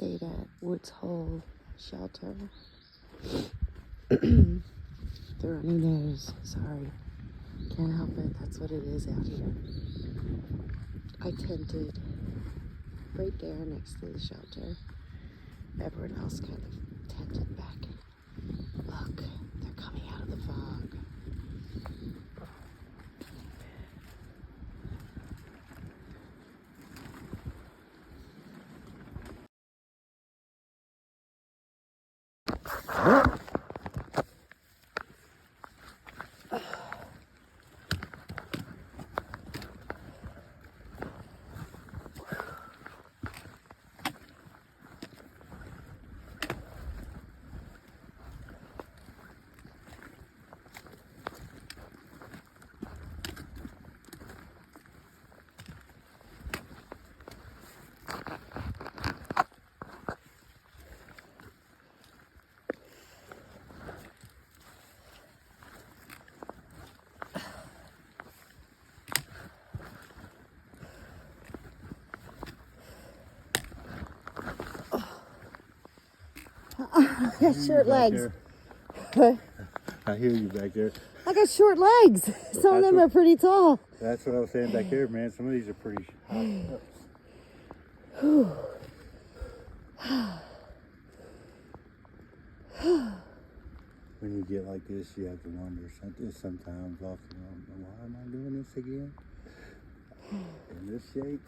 stayed at Woods Hole Shelter. The runny nose, sorry. Can't help it, that's what it is out here. I tented right there next to the shelter. Everyone else kind of tented back. Look, they're coming out of the fog. I got short legs. What? I hear you back there. I got short legs. Some of them are pretty tall. That's what I was saying back there, man. Some of these are pretty high. When you get like this, you have to wonder sometimes often, why am I doing this again? In this shape?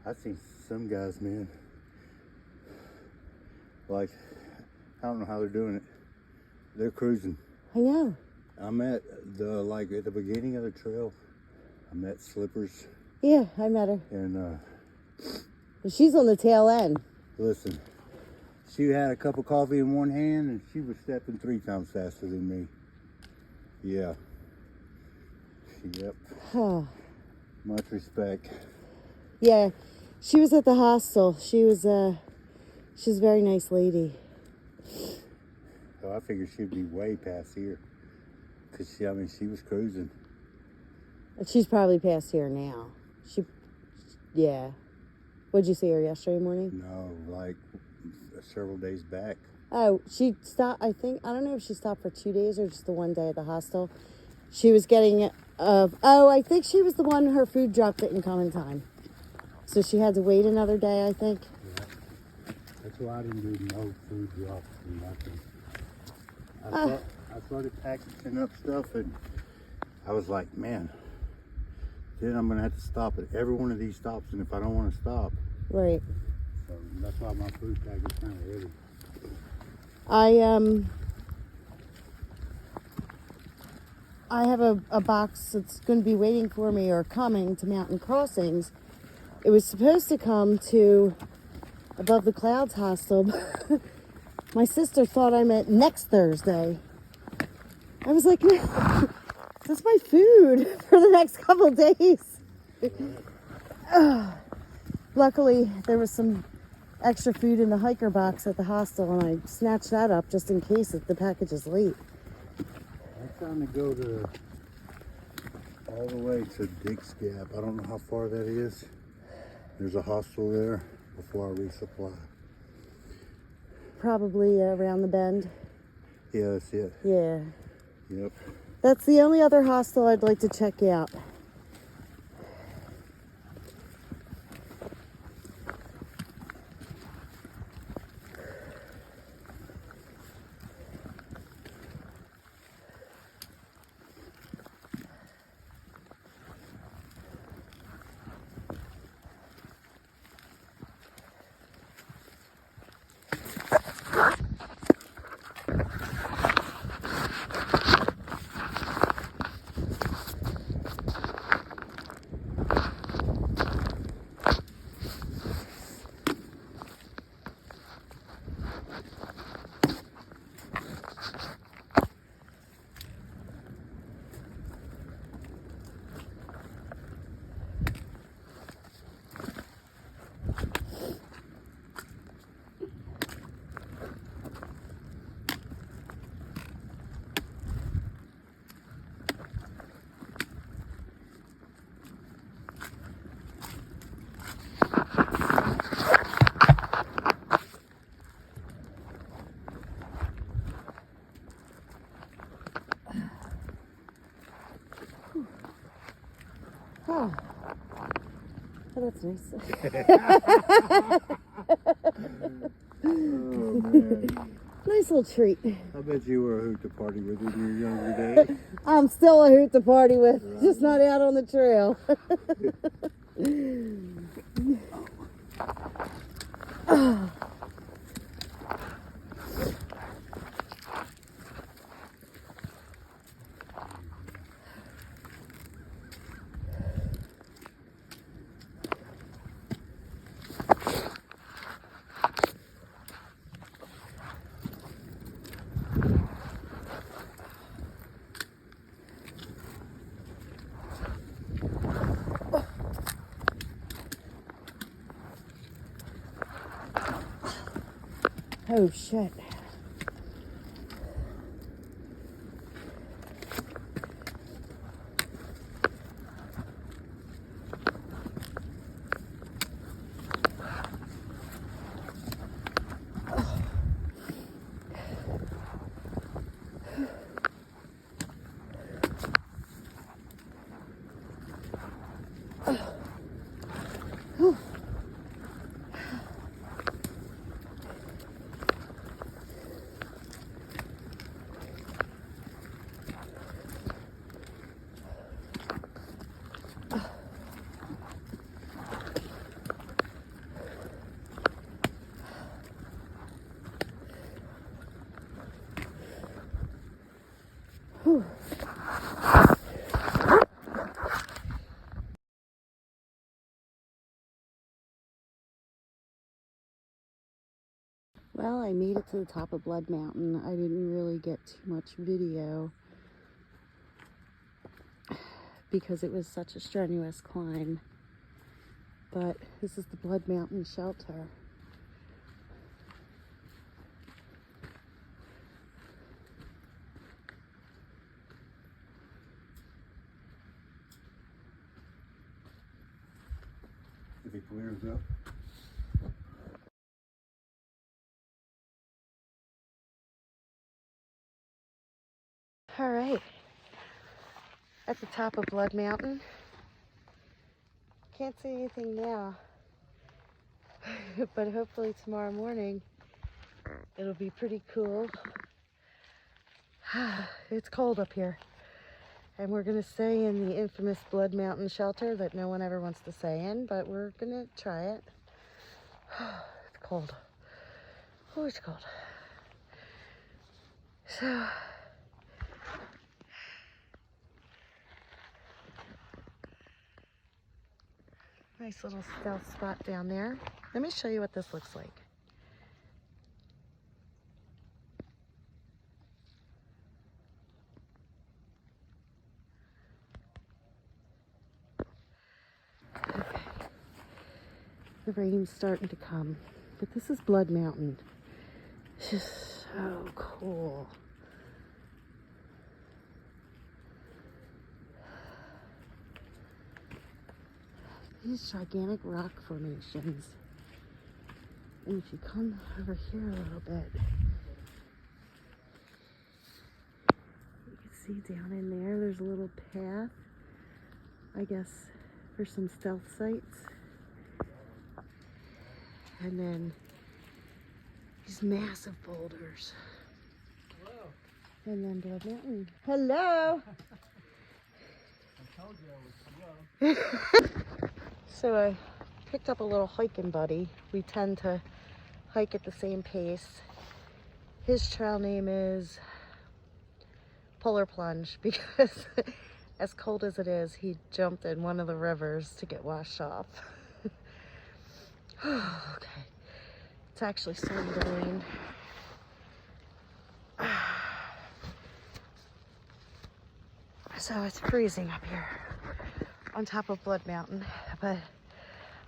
I've seen some guys, man, like, I don't know how they're doing it. They're cruising. I know. I'm at the beginning of the trail. I met Slippers. Yeah, I met her. And she's on the tail end. Listen, she had a cup of coffee in one hand and she was stepping 3 times faster than me. Yeah. Yep. Much respect. Yeah, she was at the hostel. She's a very nice lady. So I figured she'd be way past here. Cause she was cruising. She's probably past here now. Yeah. What'd you see her yesterday morning? No, like several days back. Oh, she stopped, I don't know if she stopped for 2 days or just the one day at the hostel. She was getting, I think she was the one her food drop didn't come in time. So she had to wait another day, I think. Yeah. That's why I didn't do no food drops and nothing. I started packaging up stuff and I was like, man, then I'm gonna have to stop at every one of these stops, and if I don't want to stop. Right. So that's why my food bag is kind of heavy. I have a box that's going to be waiting for me or coming to Mountain Crossings. It was supposed to come to Above the Clouds hostel, but my sister thought I meant next Thursday. I was like, no, that's my food for the next couple of days. Luckily, there was some extra food in the hiker box at the hostel, and I snatched that up just in case the package is late. I'm trying to go all the way to Dick's Gap. I don't know how far that is. There's a hostel there before I resupply. Probably around the bend. Yeah, that's it. Yeah. Yep. That's the only other hostel I'd like to check out. Oh, that's nice. Oh, man. Nice little treat. I bet you were a hoot to party with in your younger days. I'm still a hoot to party with, Right. just not out on the trail. Oh shit. Whew. Well, I made it to the top of Blood Mountain. I didn't really get too much video because it was such a strenuous climb. But this is the Blood Mountain shelter. If it clears up. All right, at the top of Blood Mountain. Can't see anything now, but hopefully tomorrow morning it'll be pretty cool. It's cold up here, and we're gonna stay in the infamous Blood Mountain shelter that no one ever wants to stay in, but we're gonna try it. It's cold. Oh, it's cold. So, nice little stealth spot down there. Let me show you what this looks like. Okay. The rain's starting to come, but this is Blood Mountain. It's just so cool. These gigantic rock formations. And if you come over here a little bit, you can see down in there, there's a little path, I guess, for some stealth sites. And then these massive boulders. Hello. And then Blood Mountain. Hello! I told you I was slow. So I picked up a little hiking buddy. We tend to hike at the same pace. His trail name is Polar Plunge because as cold as it is, he jumped in one of the rivers to get washed off. Okay. It's actually starting to rain. So it's freezing up here on top of Blood Mountain, but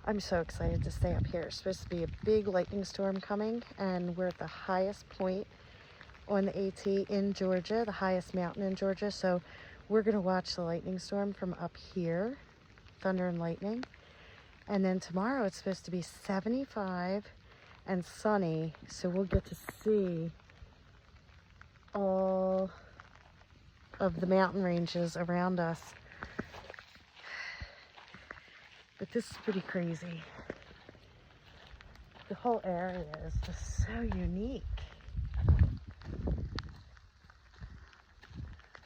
I'm so excited to stay up here. It's supposed to be a big lightning storm coming, and we're at the highest point on the AT in Georgia, the highest mountain in Georgia. So we're gonna watch the lightning storm from up here, thunder and lightning. And then tomorrow it's supposed to be 75 and sunny, so we'll get to see all of the mountain ranges around us. But this is pretty crazy. The whole area is just so unique.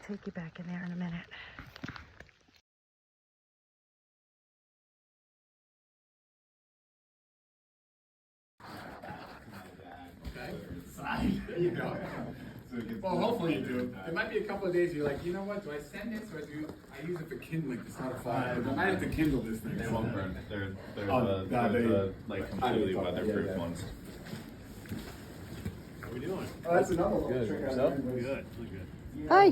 Take you back in there in a minute. There you go. Well, hopefully you do. There might be a couple of days you're like, you know what? Do I send this or do I use it for kindling? It's not a fire. I might have to kindle this thing. They won't burn. There's Oh, God, the like completely weatherproof yeah. ones. How we doing? Oh, that's another little Good. trick I Yourself? learned was- Good, really good. Hi.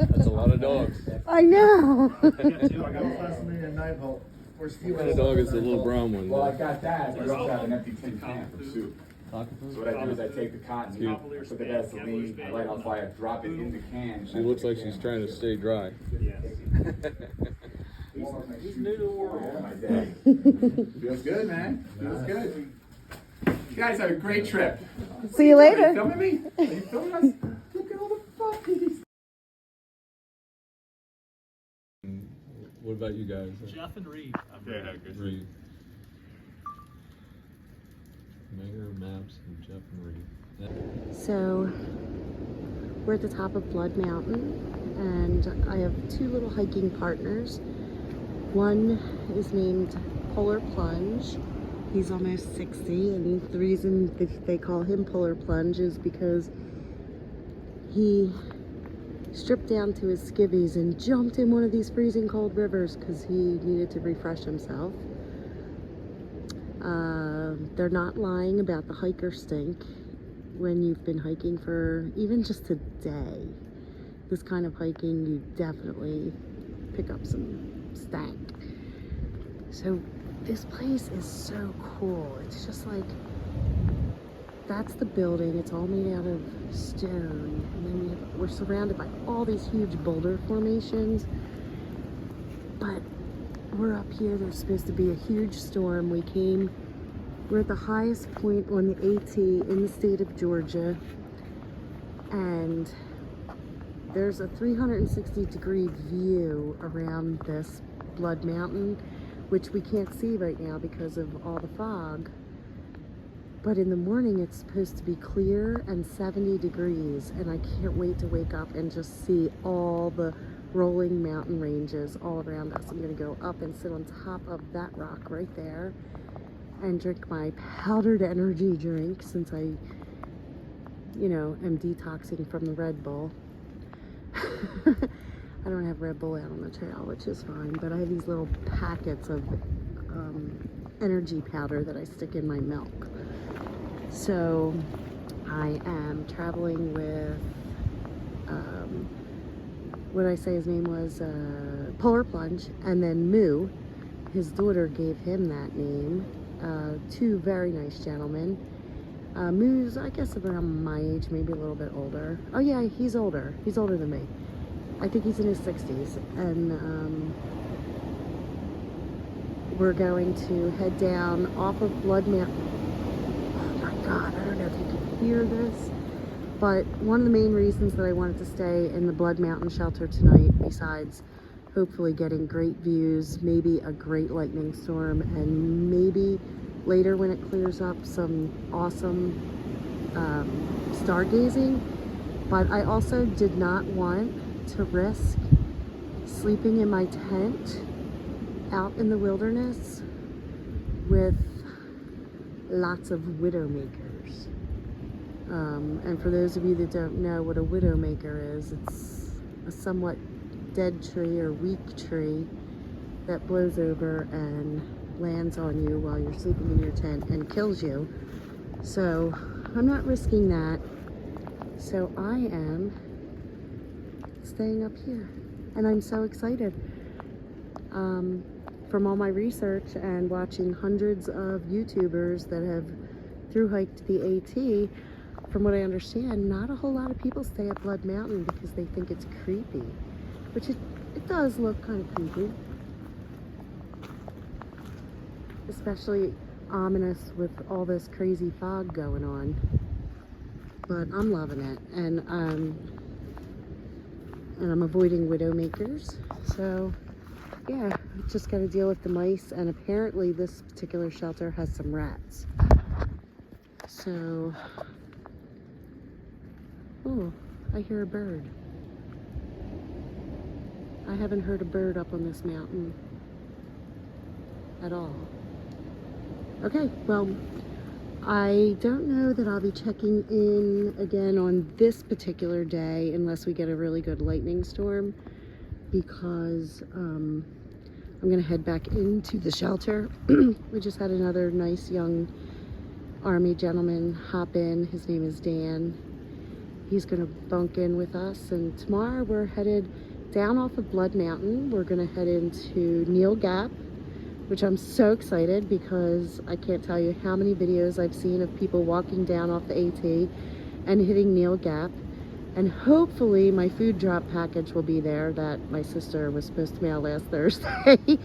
That's a lot of dogs. I know. I got a classmate at Night Vault. What kind of dog is the little brown one? Well, I got that, but I also have an empty tin can for soup. So what I do is I take the cotton, I put the Vaseline, I light on fire, drop it in the can. She looks like she's trying to stay dry. Yes. He's new to the world. My day. Feels good, man. Feels good. You guys had a great trip. See you Are you later. filming me? Are you filming us? Look at all the puppies. What about you guys? Jeff and Reed. Reed. Mayor Maps and Jeff and Reed. So we're at the top of Blood Mountain, and I have two little hiking partners. One is named Polar Plunge. He's almost 60, and the reason that they call him Polar Plunge is because he stripped down to his skivvies and jumped in one of these freezing cold rivers because he needed to refresh himself. They're not lying about the hiker stink when you've been hiking for even just a day. This kind of hiking, you definitely pick up some stank. So this place is so cool. It's just like, that's the building. It's all made out of stone. And then we're surrounded by all these huge boulder formations. But we're up here. There's supposed to be a huge storm. We're at the highest point on the AT in the state of Georgia. And there's a 360-degree view around this Blood Mountain, which we can't see right now because of all the fog. But in the morning, it's supposed to be clear and 70 degrees. And I can't wait to wake up and just see all the rolling mountain ranges all around us. I'm gonna go up and sit on top of that rock right there and drink my powdered energy drink since I, am detoxing from the Red Bull. I don't have Red Bull out on the trail, which is fine, but I have these little packets of energy powder that I stick in my milk. So I am traveling with, what did I say his name was? Polar Plunge, and then Moo. His daughter gave him that name. Two very nice gentlemen. Moo's, I guess, around my age, maybe a little bit older. Oh yeah, he's older. He's older than me. I think he's in his 60s. And we're going to head down off of Blood Mountain. Oh my God, I don't know if you can hear this, but one of the main reasons that I wanted to stay in the Blood Mountain shelter tonight, besides hopefully getting great views, maybe a great lightning storm, and maybe later when it clears up, some awesome stargazing. But I also did not want to risk sleeping in my tent out in the wilderness with lots of widowmakers. And for those of you that don't know what a widowmaker is, it's a somewhat dead tree or weak tree that blows over and lands on you while you're sleeping in your tent and kills you. So I'm not risking that. So I am staying up here, and I'm so excited. From all my research and watching hundreds of YouTubers that have thru hiked the AT, from what I understand, not a whole lot of people stay at Blood Mountain because they think it's creepy, which it does look kind of creepy, especially ominous with all this crazy fog going on. But I'm loving it, and I'm avoiding widowmakers, so yeah, just got to deal with the mice, and apparently this particular shelter has some rats. So, oh, I hear a bird. I haven't heard a bird up on this mountain at all. Okay, well, I don't know that I'll be checking in again on this particular day unless we get a really good lightning storm, because I'm gonna head back into the shelter. We just had another nice young Army gentleman hop in. His name is Dan. He's gonna bunk in with us, and tomorrow we're headed down off of Blood Mountain. We're gonna head into Neal Gap, which I'm so excited because I can't tell you how many videos I've seen of people walking down off the AT and hitting Neal Gap. And hopefully my food drop package will be there that my sister was supposed to mail last Thursday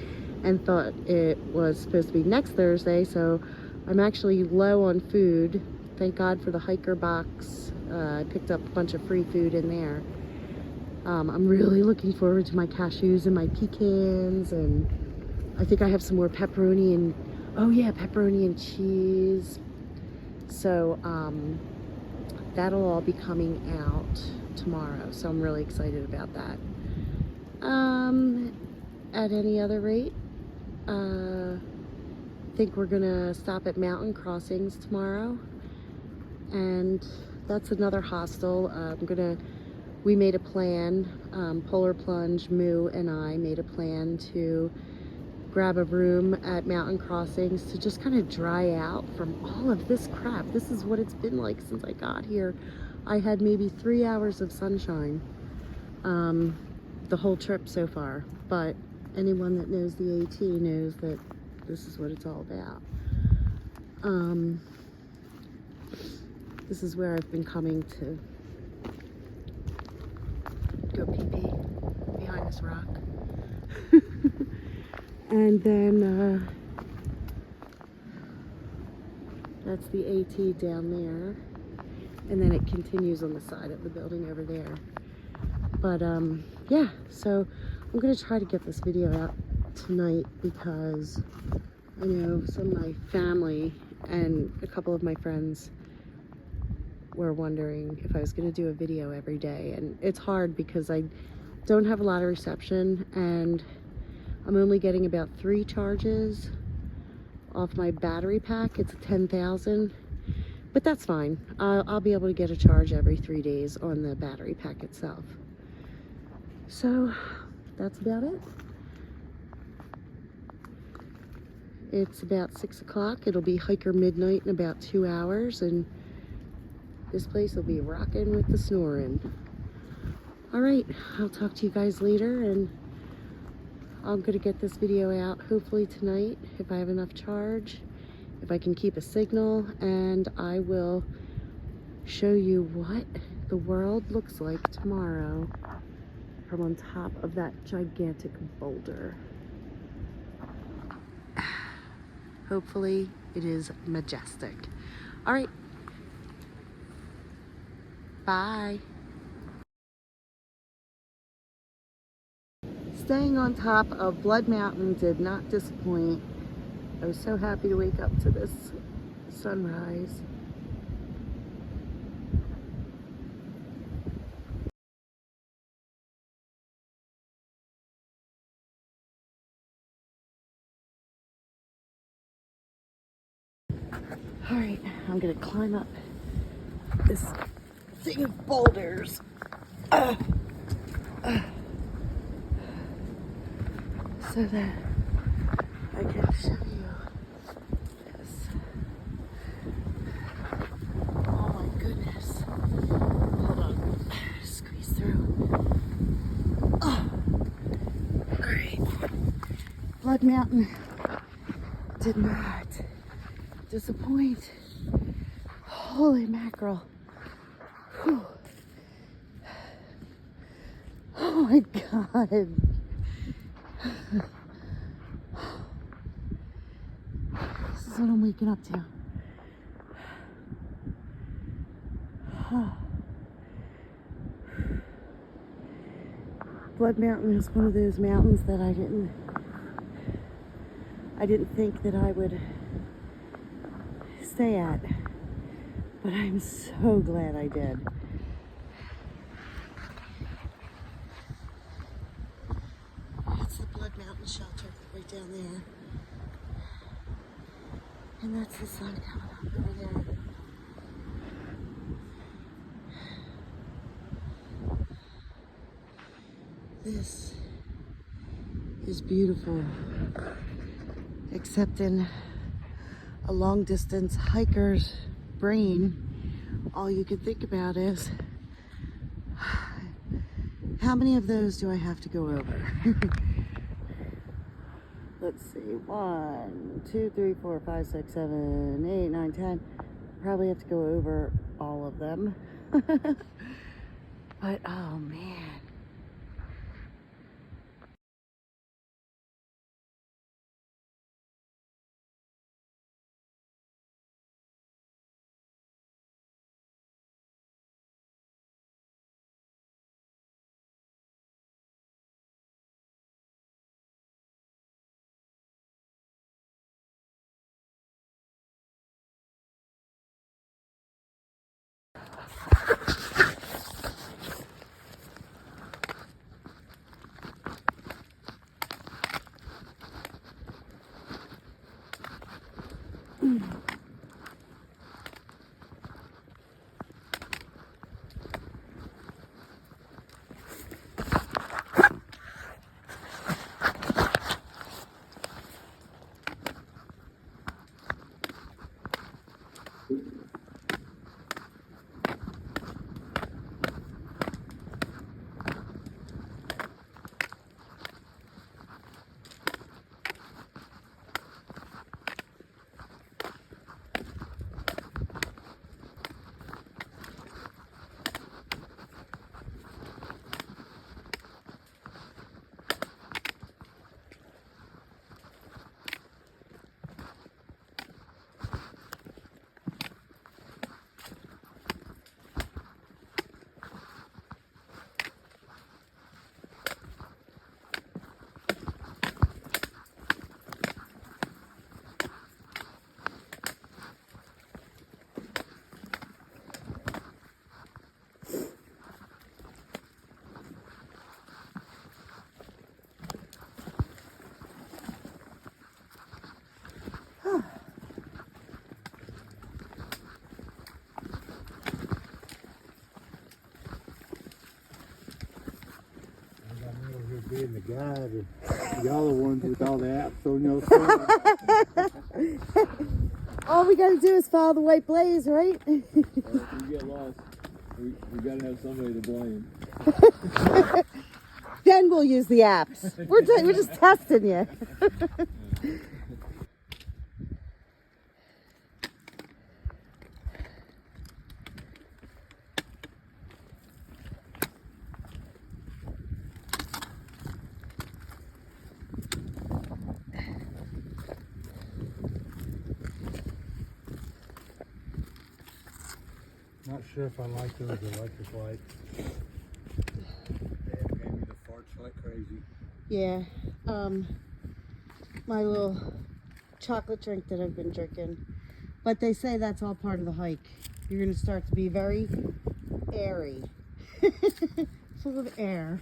and thought it was supposed to be next Thursday. So I'm actually low on food. Thank God for the hiker box. I picked up a bunch of free food in there. I'm really looking forward to my cashews and my pecans, and I think I have some more pepperoni and, oh yeah, pepperoni and cheese. So that'll all be coming out tomorrow. So I'm really excited about that. At any other rate, I think we're gonna stop at Mountain Crossings tomorrow. And that's another hostel. We made a plan, Polar Plunge, Moo, and I made a plan to grab a room at Mountain Crossings to just kind of dry out from all of this crap. This is what it's been like since I got here. I had maybe 3 hours of sunshine the whole trip so far, but anyone that knows the AT knows that this is what it's all about. This is where I've been coming to go pee-pee, behind this rock. And then that's the AT down there, and then it continues on the side of the building over there. But yeah, so I'm gonna try to get this video out tonight because I know some of my family and a couple of my friends were wondering if I was gonna do a video every day, and it's hard because I don't have a lot of reception, and I'm only getting about 3 charges off my battery pack. It's a 10,000, but that's fine. I'll be able to get a charge every 3 days on the battery pack itself. So that's about it. It's about 6 o'clock. It'll be hiker midnight in about 2 hours, and this place will be rocking with the snoring. All right, I'll talk to you guys later, and I'm gonna get this video out hopefully tonight if I have enough charge, if I can keep a signal, and I will show you what the world looks like tomorrow from on top of that gigantic boulder. Hopefully it is majestic. All right, bye. Staying on top of Blood Mountain did not disappoint. I was so happy to wake up to this sunrise. All right, I'm gonna climb up this thing of boulders. So that I can show you this. Oh my goodness. Hold on. Squeeze through. Oh. Alright. Blood Mountain did not disappoint. Holy mackerel. Whew. Oh my god. This is what I'm waking up to. Blood Mountain is one of those mountains that I didn't think that I would stay at, but I'm so glad I did. That's the Blood Mountain shelter right down there. And that's the sun coming up over there. This is beautiful, except in a long distance hiker's brain, all you can think about is, how many of those do I have to go over? Let's see, 1, 2, 3, 4, 5, 6, 7, 8, 9, 10. Probably have to go over all of them. But oh man. Being the guide, and y'all are ones with all the apps on your phone. All we gotta do is follow the white blaze, right? If we get lost, we gotta have somebody to blame. Then we'll use the apps. We're just testing you. Not sure if I like those electric lights. Dad gave me the farts like crazy. Yeah. My little chocolate drink that I've been drinking. But they say that's all part of the hike. You're gonna start to be very airy. Full of air.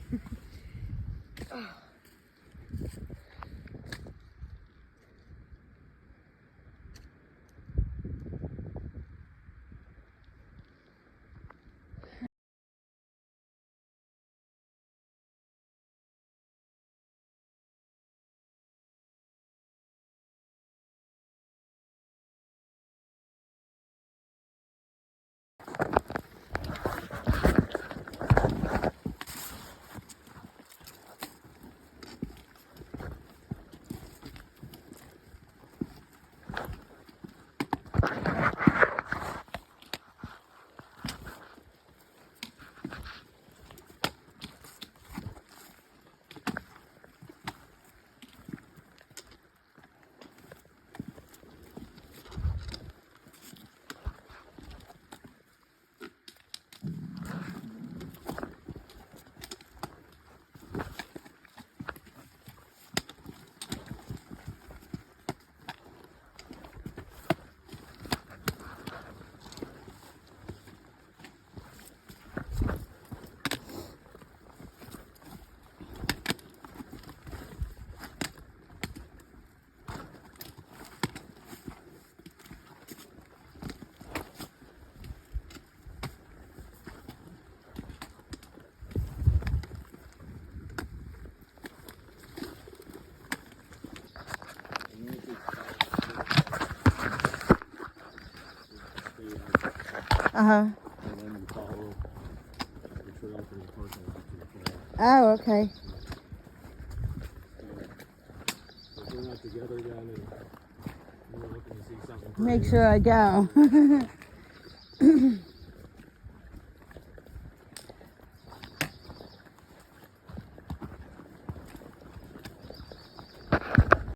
Uh-huh. and then you follow the trail through the parking lot to the fall. Oh, okay. So if we're not together again and you're looking to see something Make pretty, sure I go.